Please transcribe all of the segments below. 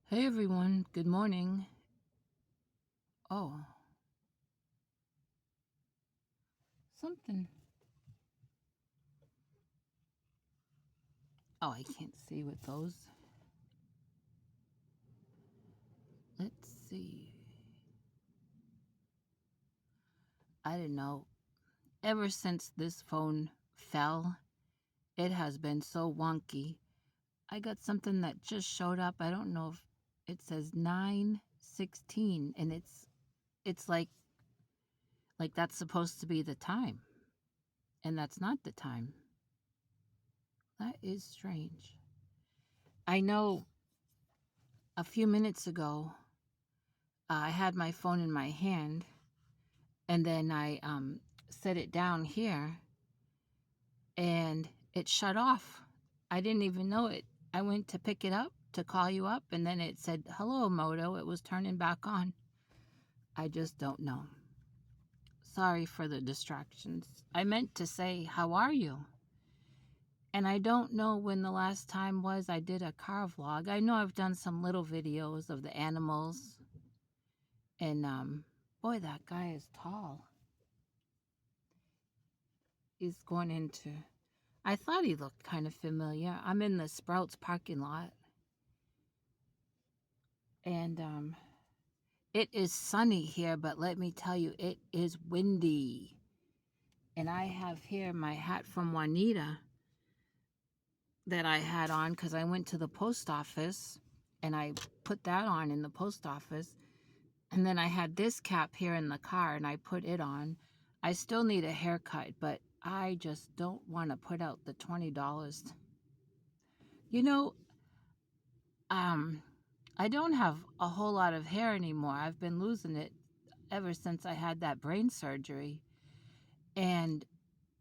Hey everyone, good morning. Oh, something. Oh, I can't see with those. Let's see. I don't know. Ever since this phone fell, it has been so wonky. I got something that just showed up. I don't know if it says 9:16 and it's like that's supposed to be the time. And that's not the time. That is strange. I know a few minutes ago I had my phone in my hand and then I set it down here and it shut off. I didn't even know it. I went to pick it up to call you up and then it said, "Hello, Moto." It was turning back on. I just don't know. Sorry for the distractions. I meant to say, "How are you?" And I don't know when the last time was I did a car vlog. I know I've done some little videos of the animals. And boy, that guy is tall. He's going into I thought he looked kind of familiar. I'm in the Sprouts parking lot, and it is sunny here, but let me tell you, it is windy. And I have here my hat from Juanita that I had on because I went to the post office and I put that on in the post office. And then I had this cap here in the car and I put it on. I still need a haircut, but I just don't want to put out the $20. You know, I don't have a whole lot of hair anymore. I've been losing it ever since I had that brain surgery. And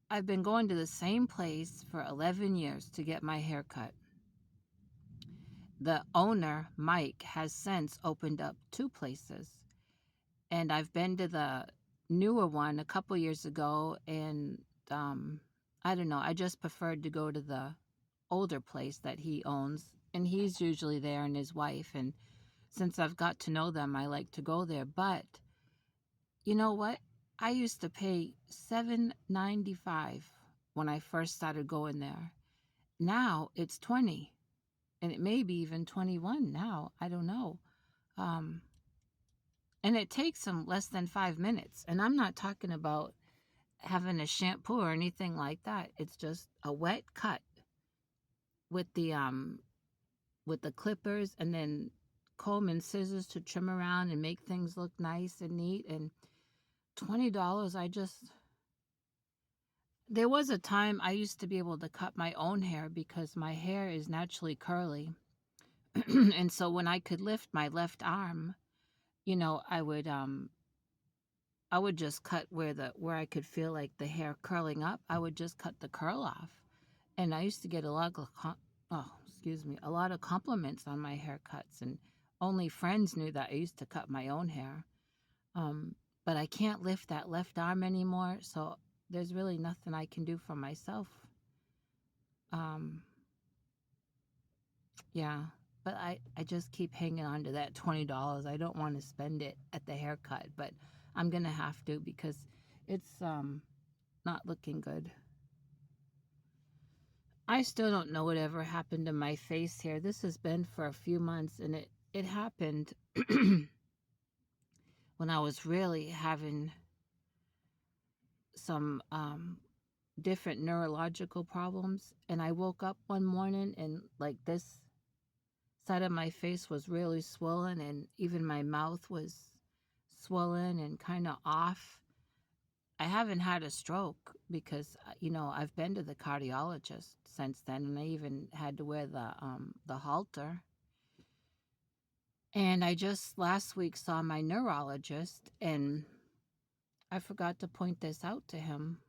I've been going to the same place for 11 years to get my hair cut. The owner, Mike, has since opened up two places. And I've been to the newer one a couple years ago. And I don't know, I just preferred to go to the older place that he owns. And he's usually there and his wife. And since I've got to know them, I like to go there. But you know what? I used to pay $7.95 when I first started going there. Now it's 20, and it may be even 21 now. I don't know. Um, and it takes them less than 5 minutes. And I'm not talking about having a shampoo or anything like that. It's just a wet cut with the clippers and then comb and scissors to trim around and make things look nice and neat. And $20, there was a time I used to be able to cut my own hair because my hair is naturally curly. And so when I could lift my left arm, I would just cut where I could feel like the hair curling up. I would just cut the curl off. And I used to get a lot of a lot of compliments on my haircuts, and only friends knew that I used to cut my own hair. But I can't lift that left arm anymore, so there's really nothing I can do for myself. Um, yeah, but I just keep hanging on to that $20. I don't want to spend it at the haircut, but I'm gonna have to because it's not looking good. I still don't know whatever happened to my face here. This has been for a few months, and it happened when I was really having some different neurological problems. And I woke up one morning and like this side of my face was really swollen, and even my mouth was swollen and kind of off. I haven't had a stroke because I've been to the cardiologist since then, and I even had to wear the halter. And I just last week saw my neurologist, and I forgot to point this out to him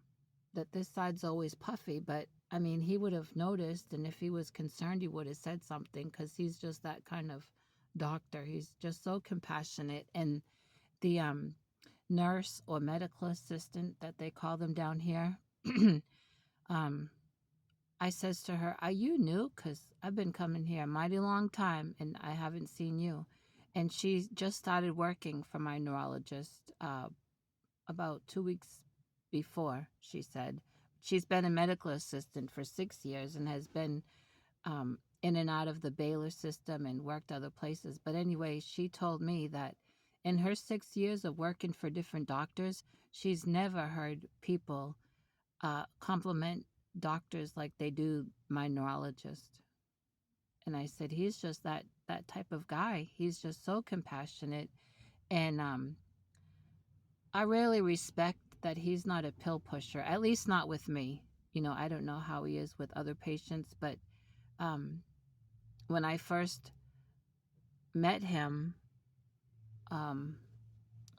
that this side's always puffy, but I mean, he would have noticed, and if he was concerned, he would have said something because he's just that kind of doctor. He's just so compassionate. And the nurse or medical assistant that they call them down here, um, I says to her, "Are you new? 'Cause I've been coming here a mighty long time and I haven't seen you." And she just started working for my neurologist about 2 weeks before, she said. She's been a medical assistant for 6 years and has been in and out of the Baylor system and worked other places. But anyway, she told me that in her 6 years of working for different doctors, she's never heard people compliment doctors like they do my neurologist. And I said, he's just that type of guy. He's just so compassionate, and I really respect that he's not a pill pusher. At least not with me. I don't know how he is with other patients, but um, when I first met him, um,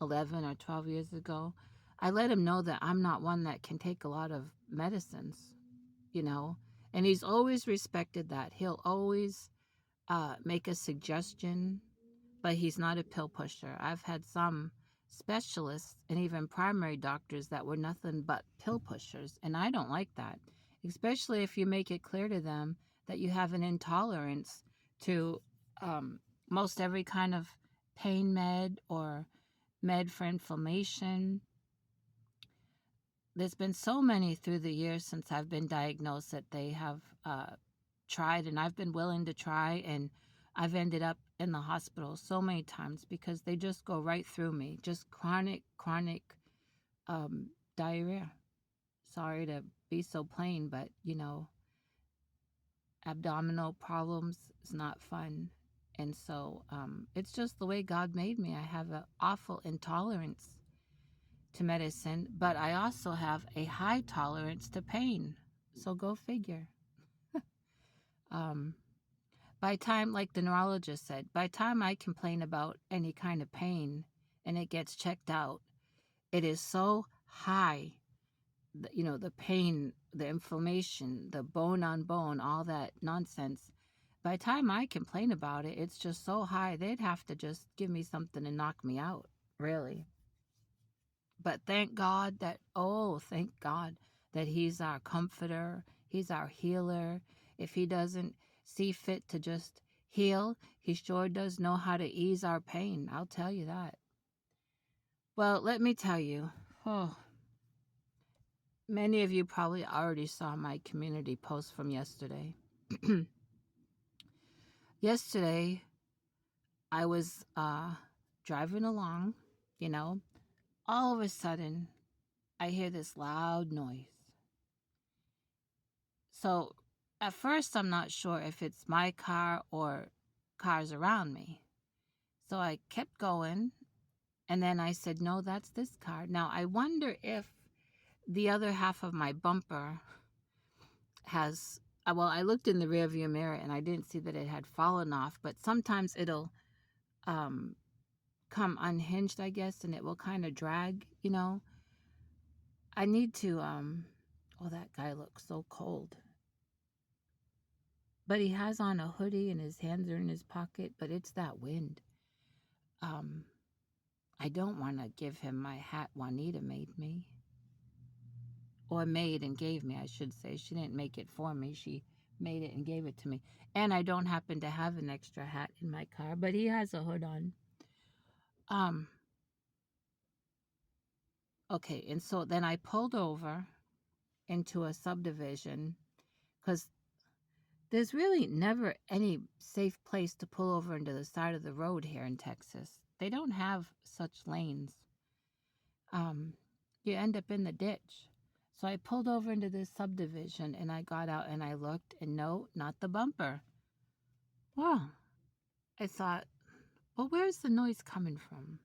11 or 12 years ago, I let him know that I'm not one that can take a lot of medicines, you know, and he's always respected that. He'll always make a suggestion, but he's not a pill pusher. I've had some specialists and even primary doctors that were nothing but pill pushers, and I don't like that, especially if you make it clear to them that you have an intolerance to most every kind of pain med or med for inflammation. There's been so many through the years since I've been diagnosed that they have tried, and I've been willing to try, and I've ended up in the hospital so many times because they just go right through me. Just chronic diarrhea. Sorry to be so plain, but abdominal problems is not fun. And so it's just the way God made me. I have an awful intolerance to medicine, but I also have a high tolerance to pain. So go figure. Um, by time, like the neurologist said, by time I complain about any kind of pain and it gets checked out, it is so high, the pain, the inflammation, the bone on bone, all that nonsense. By the time I complain about it, it's just so high, they'd have to just give me something to knock me out, really. But thank God that He's our comforter, He's our healer. If He doesn't see fit to just heal, He sure does know how to ease our pain. I'll tell you that. Well, let me tell you, many of you probably already saw my community post from yesterday. Yesterday, I was driving along, all of a sudden, I hear this loud noise. So at first, I'm not sure if it's my car or cars around me. So I kept going, and then I said, no, that's this car. Now, I wonder if the other half of my bumper has, well, I looked in the rearview mirror and I didn't see that it had fallen off, but sometimes it'll come unhinged, I guess, and it will kind of drag, I need to, oh, that guy looks so cold. But he has on a hoodie and his hands are in his pocket, but it's that wind. I don't want to give him my hat Juanita made me. Or made and gave me, I should say. She didn't make it for me. She made it and gave it to me. And I don't happen to have an extra hat in my car, but he has a hood on. Okay, and so then I pulled over into a subdivision because there's really never any safe place to pull over into the side of the road here in Texas. They don't have such lanes. You end up in the ditch. So I pulled over into this subdivision and I got out and I looked, and no, not the bumper. Well, I thought, well, where's the noise coming from?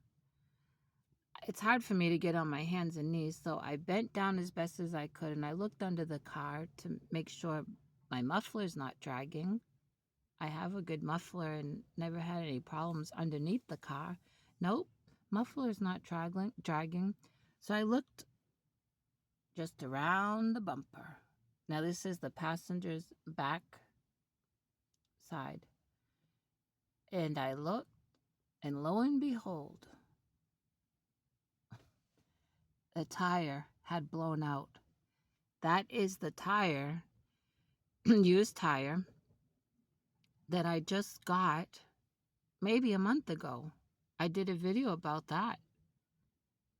It's hard for me to get on my hands and knees, so I bent down as best as I could and I looked under the car to make sure my muffler's not dragging. I have a good muffler and never had any problems underneath the car. Nope, muffler's not dragging. So I looked just around the bumper. Now this is the passenger's back side. And I looked, and lo and behold, the tire had blown out. That is the tire used tire that I just got maybe a month ago. I did a video about that.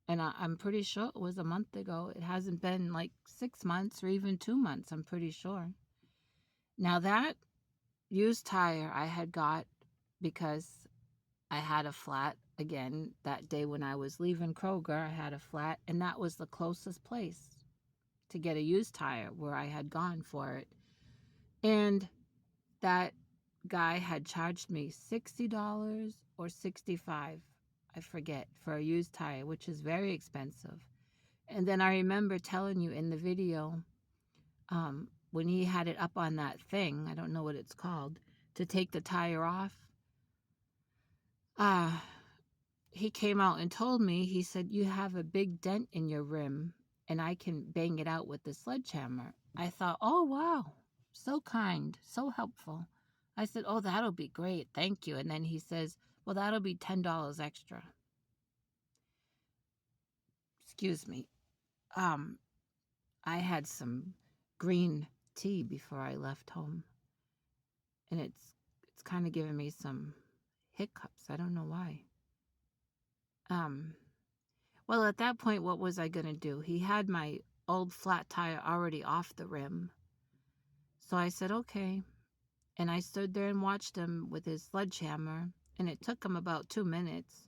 And I'm pretty sure it was a month ago. It hasn't been like 6 months or even 2 months, I'm pretty sure. Now, that used tire I had got because I had a flat again that day when I was leaving Kroger. I had a flat, and that was the closest place to get a used tire where I had gone for it. And that guy had charged me $60 or $65, I forget, for a used tire, which is very expensive. And then I remember telling you in the video, when he had it up on that thing, I don't know what it's called, to take the tire off, he came out and told me, he said, you have a big dent in your rim and I can bang it out with the sledgehammer. I thought, oh, wow, so kind, so helpful. I said, oh, that'll be great, thank you. And then he says, well, that'll be $10 extra. Excuse me. I had some green tea before I left home, and it's kind of giving me some hiccups. I don't know why. Well, at that point, what was I going to do? He had my old flat tire already off the rim. So I said, okay. And I stood there and watched him with his sledgehammer, and it took him about 2 minutes.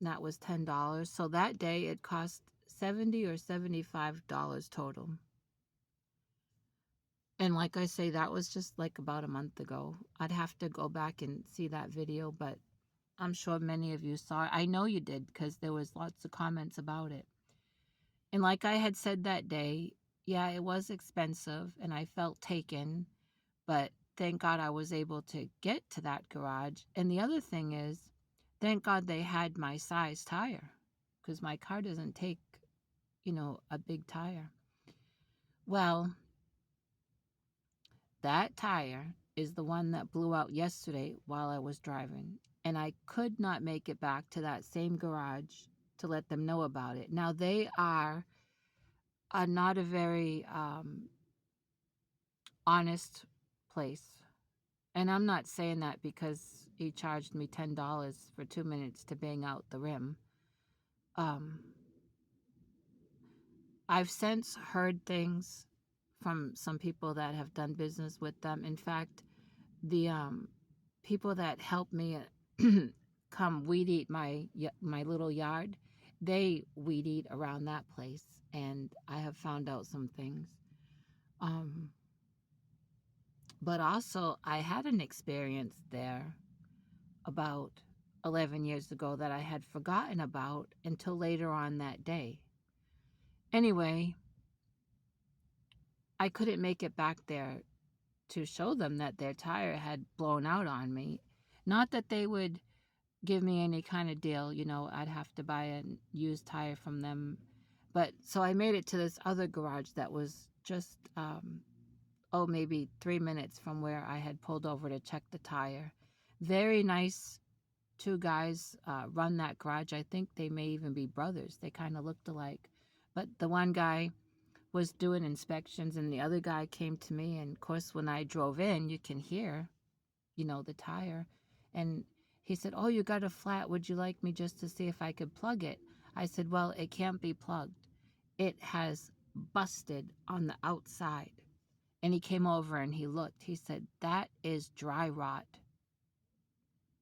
That was $10. So that day it cost $70 or $75 total. And like I say, that was just like about a month ago. I'd have to go back and see that video, but I'm sure many of you saw it. I know you did, because there was lots of comments about it. And like I had said that day, yeah, it was expensive and I felt taken, but thank God I was able to get to that garage. And the other thing is, thank God they had my size tire, because my car doesn't take, a big tire. Well, that tire is the one that blew out yesterday while I was driving, and I could not make it back to that same garage to let them know about it. Now, they are not a very honest place. And I'm not saying that because he charged me $10 for 2 minutes to bang out the rim. I've since heard things from some people that have done business with them. In fact, the people that help me come weed eat my little yard, they weed eat around that place, and I have found out some things. But also, I had an experience there about 11 years ago that I had forgotten about until later on that day. Anyway, I couldn't make it back there to show them that their tire had blown out on me. Not that they would give me any kind of deal, I'd have to buy a used tire from them. But so I made it to this other garage that was just, maybe 3 minutes from where I had pulled over to check the tire. Very nice. Two guys run that garage. I think they may even be brothers. They kind of looked alike. But the one guy was doing inspections, and the other guy came to me. And of course, when I drove in, you can hear, the tire. And he said, oh, you got a flat. Would you like me just to see if I could plug it? I said, well, it can't be plugged. It has busted on the outside. And he came over and he looked. He said, that is dry rot.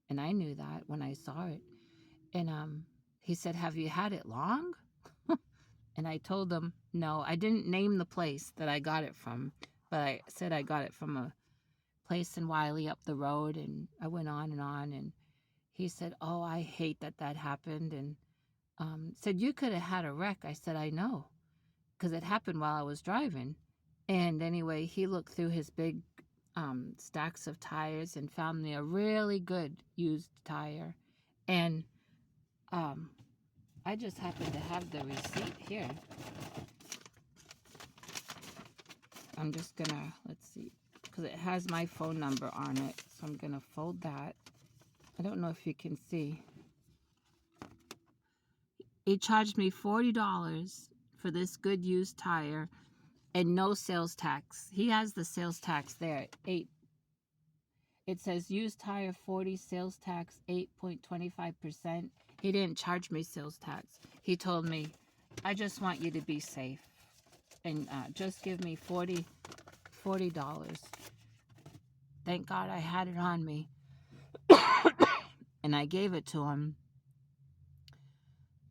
And I knew that when I saw it. And he said, have you had it long? And I told him, no. I didn't name the place that I got it from, but I said I got it from a place in Wiley up the road. And I went on. And he said, oh, I hate that happened. And said, you could have had a wreck. I said, I know, because it happened while I was driving. And anyway, he looked through his big stacks of tires and found me a really good used tire. And I just happen to have the receipt here. I'm just gonna, let's see, because it has my phone number on it. So I'm gonna fold that. I don't know if you can see. He charged me $40 for this good used tire. and no sales tax. He has the sales tax there, 8. It says used tire 40, sales tax 8.25%. He didn't charge me sales tax. He told me, I just want you to be safe, and just give me $40. Thank God I had it on me. And I gave it to him.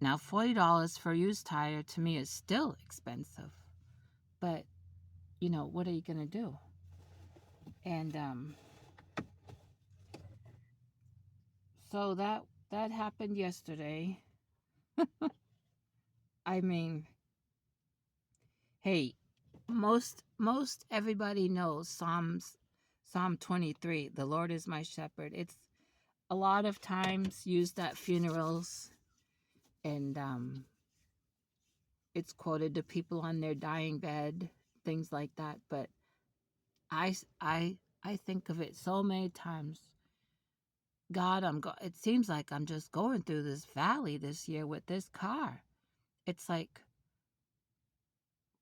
Now, $40 for a used tire to me is still expensive. But, what are you going to do? And so that happened yesterday. I mean, hey, most everybody knows Psalm 23, the Lord is my shepherd. It's a lot of times used at funerals, and it's quoted to people on their dying bed, things like that. But I think of it so many times. God, it seems like I'm just going through this valley this year with this car. It's like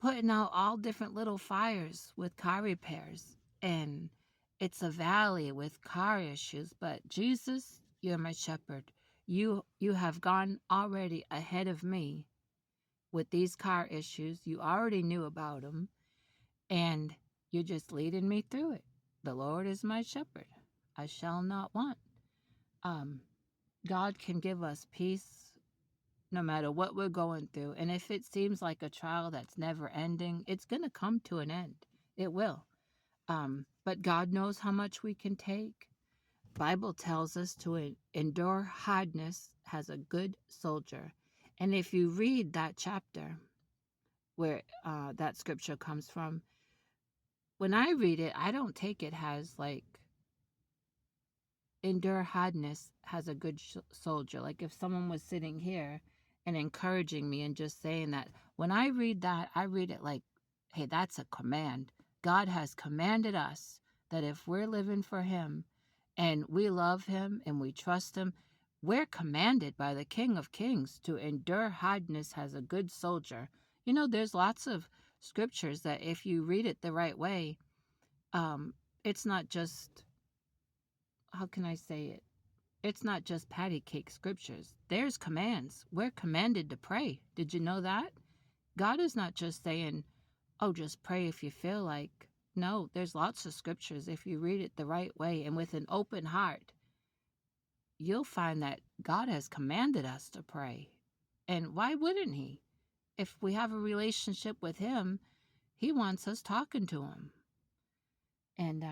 putting out all different little fires with car repairs, and it's a valley with car issues. But Jesus, you're my shepherd. You have gone already ahead of me with these car issues. You already knew about them, and you're just leading me through it. The Lord is my shepherd. I shall not want. God can give us peace no matter what we're going through. And if it seems like a trial that's never ending, it's going to come to an end. It will. But God knows how much we can take. Bible tells us to endure hardness as a good soldier. And if you read that chapter where that scripture comes from, when I read it, I don't take it as like endure hardness as a good soldier. Like if someone was sitting here and encouraging me and just saying that, when I read that, I read it like, hey, that's a command. God has commanded us that if we're living for him and we love him and we trust him, we're commanded by the King of Kings to endure hardness as a good soldier. There's lots of scriptures that if you read it the right way, it's not just, how can I say it? It's not just patty cake scriptures. There's commands. We're commanded to pray. Did you know that? God is not just saying, oh, just pray if you feel like. No, there's lots of scriptures. If you read it the right way and with an open heart, you'll find that God has commanded us to pray. And why wouldn't he? If we have a relationship with him, he wants us talking to him. And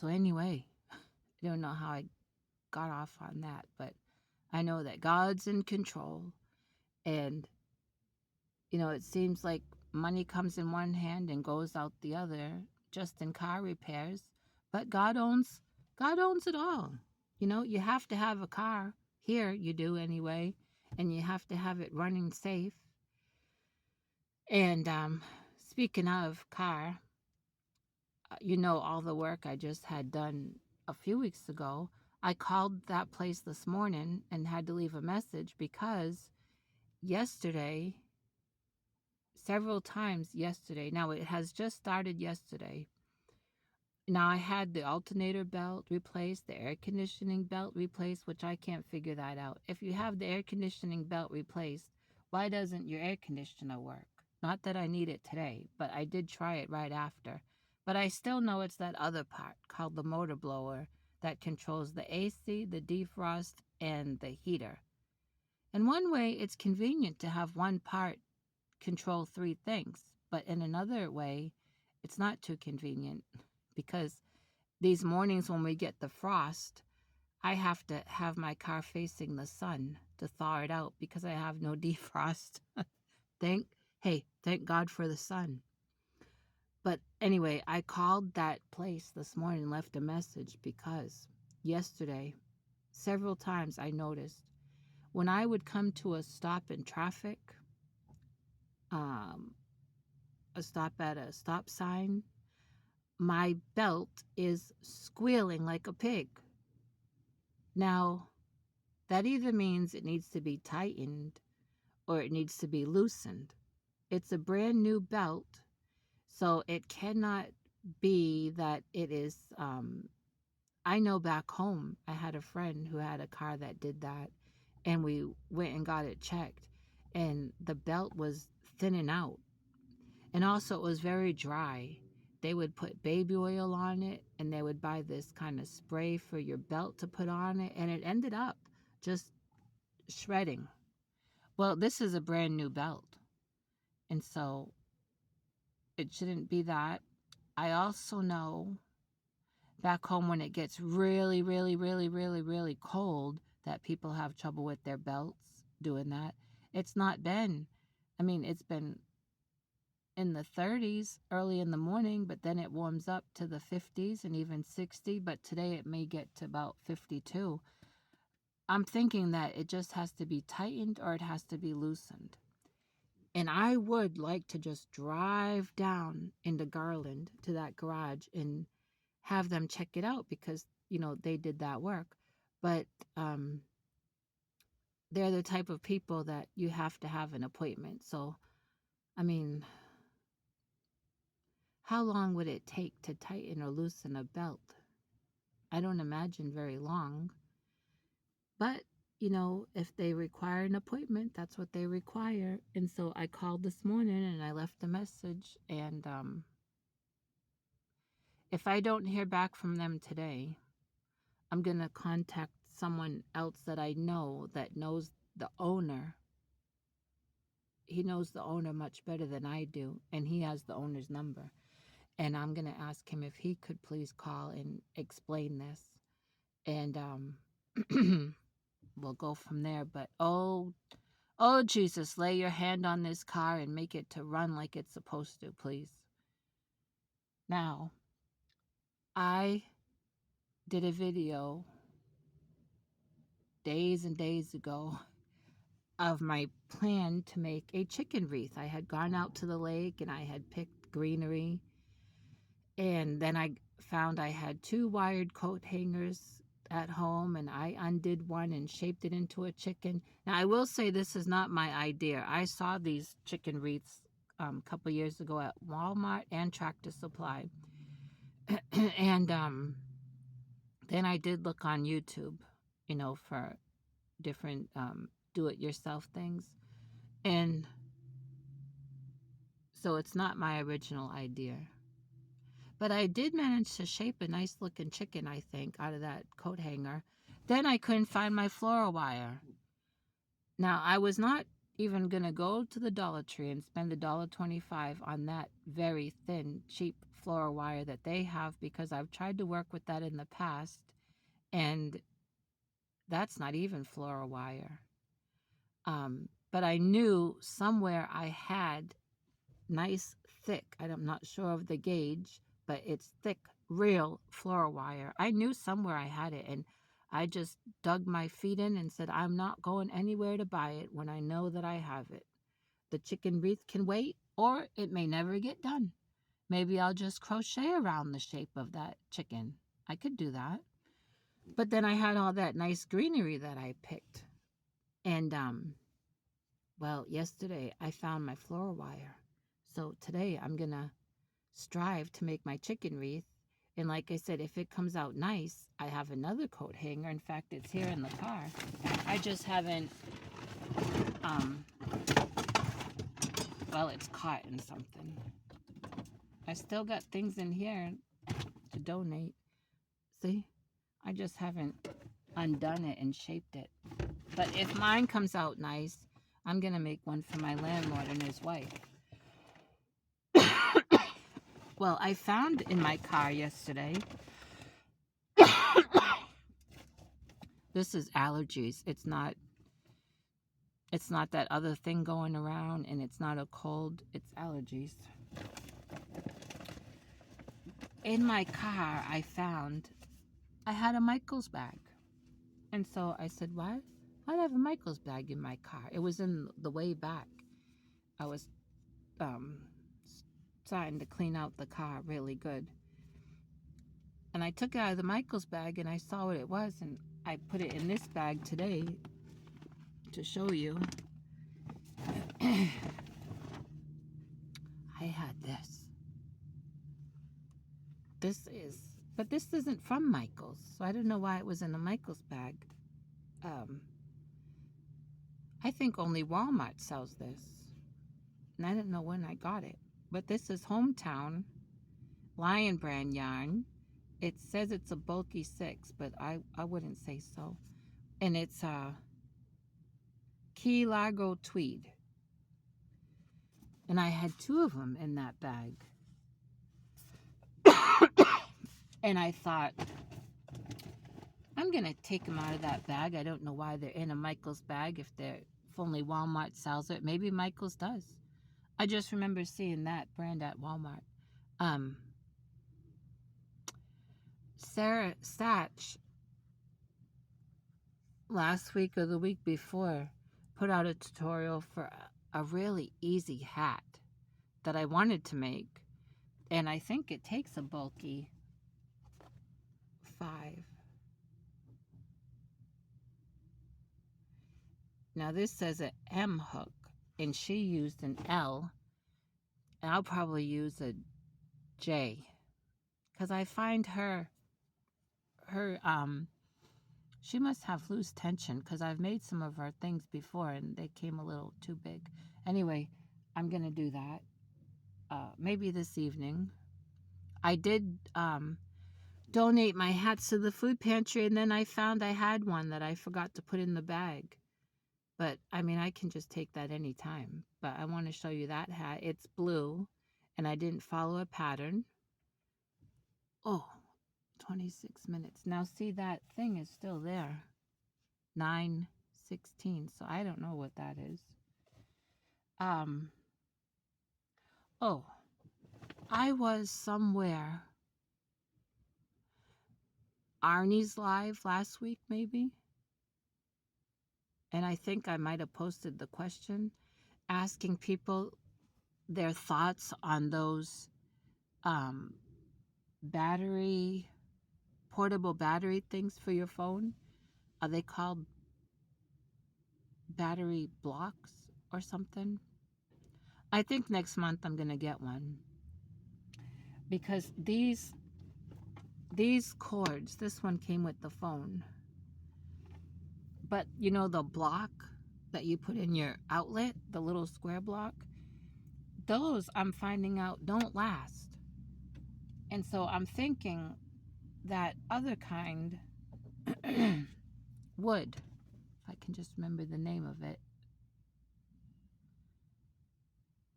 so anyway, I don't know how I got off on that, but I know that God's in control. And it seems like money comes in one hand and goes out the other, just in car repairs. But God owns it all. You have to have a car. Here you do anyway, and you have to have it running safe. And speaking of car, all the work I just had done a few weeks ago. I called that place this morning and had to leave a message because yesterday, several times yesterday, now it has just started yesterday. Now I had the alternator belt replaced, the air conditioning belt replaced, which I can't figure that out. If you have the air conditioning belt replaced, why doesn't your air conditioner work? Not that I need it today, but I did try it right after. But I still know it's that other part called the motor blower that controls the AC, the defrost, and the heater. In one way, it's convenient to have one part control 3 things, but in another way, it's not too convenient because these mornings when we get the frost, I have to have my car facing the sun to thaw it out because I have no defrost. Thank God for the sun. But anyway, I called that place this morning and left a message because yesterday, several times I noticed when I would come to a stop in traffic, a stop at a stop sign, my belt is squealing like a pig. Now, that either means it needs to be tightened or it needs to be loosened. It's a brand new belt, so it cannot be that it is. I know back home, I had a friend who had a car that did that, and we went and got it checked, and the belt was thinning out, and also it was very dry. They would put baby oil on it, and they would buy this kind of spray for your belt to put on it, and it ended up just shredding. Well, this is a brand new belt, and so it shouldn't be that. I also know back home when it gets really, really, really, really, really cold that people have trouble with their belts doing that. It's not been, I mean, it's been in the 30s early in the morning, but then it warms up to the 50s and even 60, but today it may get to about 52. I'm thinking that it just has to be tightened or it has to be loosened. And I would like to just drive down into Garland to that garage and have them check it out because, they did that work. But they're the type of people that you have to have an appointment. So, I mean, how long would it take to tighten or loosen a belt? I don't imagine very long. But, if they require an appointment, that's what they require. And so I called this morning and I left a message. And if I don't hear back from them today, I'm going to contact someone else that I know that knows the owner. He knows the owner much better than I do, and he has the owner's number. And I'm going to ask him if he could please call and explain this. And we'll go from there. But oh, Jesus, lay your hand on this car and make it to run like it's supposed to, please. Now, I did a video days and days ago of my plan to make a chicken wreath. I had gone out to the lake and I had picked greenery. And then I found I had 2 wired coat hangers at home, and I undid one and shaped it into a chicken. Now, I will say this is not my idea. I saw these chicken wreaths a couple years ago at Walmart and Tractor Supply. And then I did look on YouTube, for different do-it-yourself things. And so it's not my original idea. But I did manage to shape a nice looking chicken, I think, out of that coat hanger. Then I couldn't find my floral wire. Now, I was not even going to go to the Dollar Tree and spend $1.25 on that very thin, cheap floral wire that they have, because I've tried to work with that in the past, and that's not even floral wire. But I knew somewhere I had nice, thick, I'm not sure of the gauge, but it's thick, real floral wire. I knew somewhere I had it, and I just dug my feet in and said, I'm not going anywhere to buy it when I know that I have it. The chicken wreath can wait, or it may never get done. Maybe I'll just crochet around the shape of that chicken. I could do that. But then I had all that nice greenery that I picked. And, well, yesterday I found my floral wire. So today I'm going to strive to make my chicken wreath. And like I said, if it comes out nice, I have another coat hanger. In fact, it's here in the car. I just haven't, well, it's caught in something. I still got things in here to donate. See, I just haven't undone it and shaped it. But if mine comes out nice, I'm going to make one for my landlord and his wife. Well, I found in my car yesterday, this is allergies. It's not that other thing going around, and it's not a cold, it's allergies. In my car, I found I had a Michael's bag. And so I said, why? I'd have a Michael's bag in my car. It was in the way back. I was starting to clean out the car really good. And I took it out of the Michael's bag and I saw what it was, and I put it in this bag today to show you. this is. But this isn't from Michael's, so I don't know why it was in a Michael's bag. I think only Walmart sells this. And I didn't know when I got it. But this is Hometown Lion Brand yarn. It says it's a bulky 6, but I wouldn't say so. And it's Key Largo tweed. And I had 2 of them in that bag. And I thought, I'm going to take them out of that bag. I don't know why they're in a Michael's bag if only Walmart sells it. Maybe Michael's does. I just remember seeing that brand at Walmart. Sarah Satch, last week or the week before, put out a tutorial for a really easy hat that I wanted to make. And I think it takes a bulky 5. Now this says an M hook, and she used an L, and I'll probably use a J, because I find her she must have loose tension, because I've made some of her things before and they came a little too big. Anyway, I'm gonna do that maybe this evening. I did donate my hats to the food pantry, and then I found I had one that I forgot to put in the bag. But, I mean, I can just take that anytime. But I want to show you that hat. It's blue, and I didn't follow a pattern. Oh, 26 minutes. Now, see, that thing is still there. 9:16, so I don't know what that is. Oh, I was somewhere. Arnie's Live last week, maybe? And I think I might have posted the question asking people their thoughts on those portable battery things for your phone. Are they called battery blocks or something? I think next month I'm going to get one, because these cords, this one came with the phone, but you know the block that you put in your outlet, the little square block, those I'm finding out don't last. And so I'm thinking that other kind would, if I can just remember the name of it,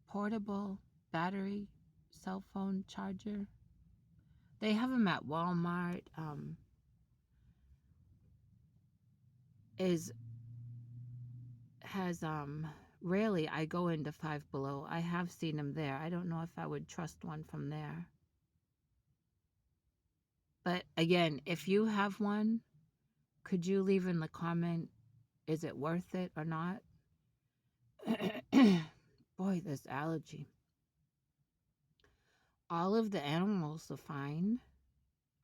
portable battery cell phone charger. They have them at Walmart. Rarely I go into Five Below. I have seen them there. I don't know if I would trust one from there. But again, if you have one, could you leave in the comment, is it worth it or not? Boy, this allergy. All of the animals are fine.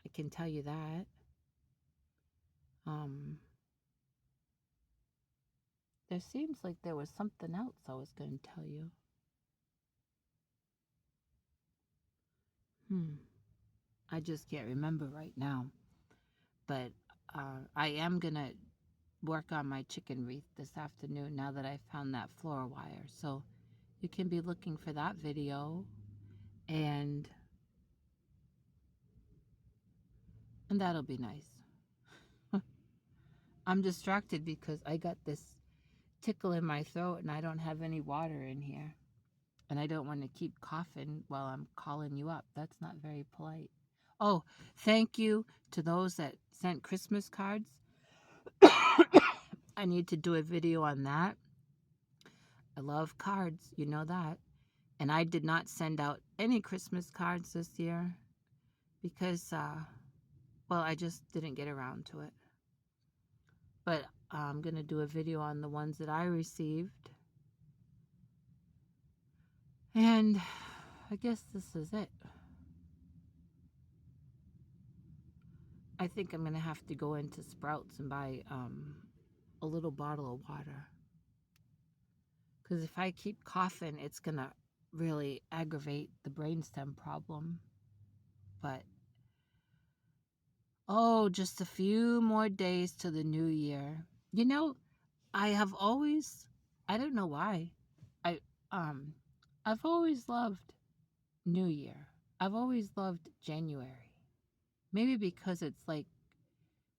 I can tell you that. There seems like there was something else I was going to tell you. I just can't remember right now. But I am going to work on my chicken wreath this afternoon now that I found that floor wire. So you can be looking for that video. And that'll be nice. I'm distracted because I got this tickle in my throat and I don't have any water in here. And I don't want to keep coughing while I'm calling you up. That's not very polite. Oh, thank you to those that sent Christmas cards. I need to do a video on that. I love cards, you know that. And I did not send out any Christmas cards this year because, well, I just didn't get around to it. But I'm going to do a video on the ones that I received. And I guess this is it. I think I'm going to have to go into Sprouts and buy a little bottle of water. Because if I keep coughing, it's going to really aggravate the brainstem problem. But Oh, just a few more days to the new year. You know, I have always, I don't know why, I, um, I've always loved New Year. I've always loved January. Maybe because it's like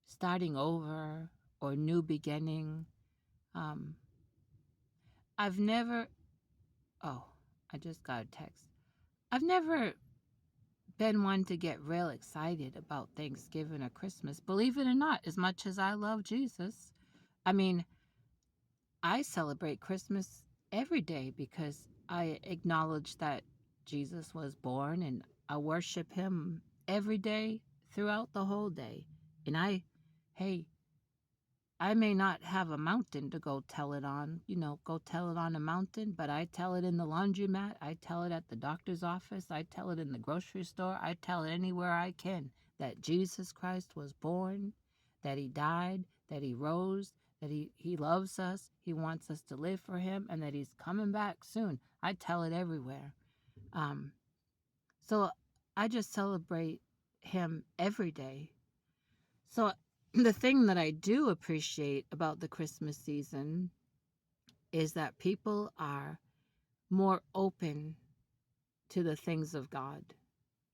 starting over or new beginning. Um, I've never, oh, I just got a text. I've never been one to get real excited about Thanksgiving or Christmas. Believe it or not, as much as I love Jesus, I mean, I celebrate Christmas every day because I acknowledge that Jesus was born and I worship him every day throughout the whole day. And hey, I may not have a mountain to go tell it on, go tell it on a mountain, but I tell it in the laundromat. I tell it at the doctor's office. I tell it in the grocery store. I tell it anywhere I can that Jesus Christ was born, that he died, that he rose, that he loves us, he wants us to live for him, and that he's coming back soon. I tell it everywhere. Um, so I just celebrate him every day. So the thing that I do appreciate about the Christmas season is that people are more open to the things of God.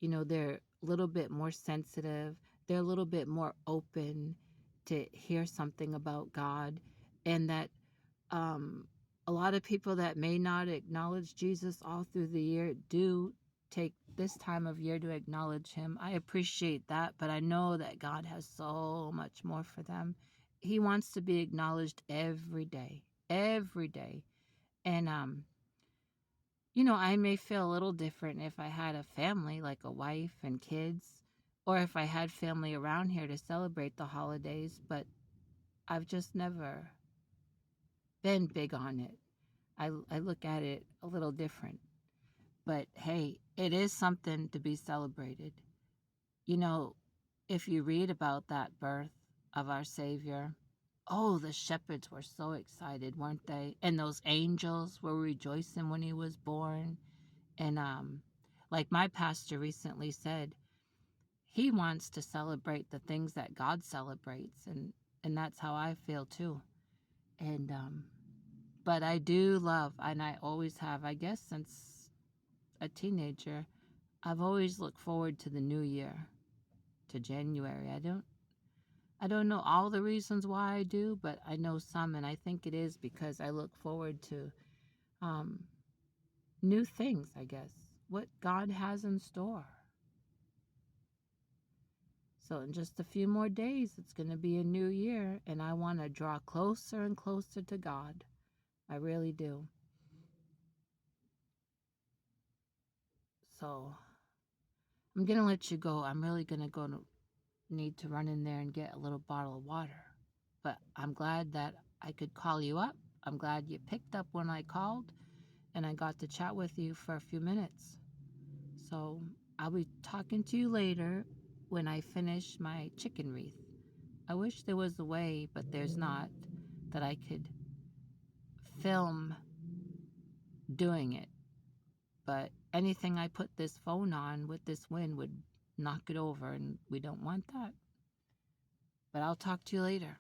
They're a little bit more sensitive, they're a little bit more open to hear something about God, and that um, a lot of people that may not acknowledge Jesus all through the year do take this time of year to acknowledge him. I appreciate that, but I know that God has so much more for them. He wants to be acknowledged every day. And I may feel a little different if I had a family, like a wife and kids, or if I had family around here to celebrate the holidays, but I've just never been big on it. I look at it a little different. But hey, it is something to be celebrated. You know, if you read about that birth of our Savior, oh, the shepherds were so excited, weren't they? And those angels were rejoicing when he was born. And like my pastor recently said, he wants to celebrate the things that God celebrates, and that's how I feel too. And but I do love, and I always have, I guess since a teenager, I've always looked forward to the new year, to January. I don't know all the reasons why I do, but I know some, and I think it is because I look forward to um, new things, I guess, what God has in store. So in just a few more days, it's going to be a new year, and I want to draw closer and closer to God. I really do. So I'm going to let you go. I'm really going to need to run in there and get a little bottle of water. But I'm glad that I could call you up. I'm glad you picked up when I called, and I got to chat with you for a few minutes. So I'll be talking to you later when I finish my chicken wreath. I wish there was a way, but there's not, that I could film doing it. But anything I put this phone on with this wind would knock it over, and we don't want that. But I'll talk to you later.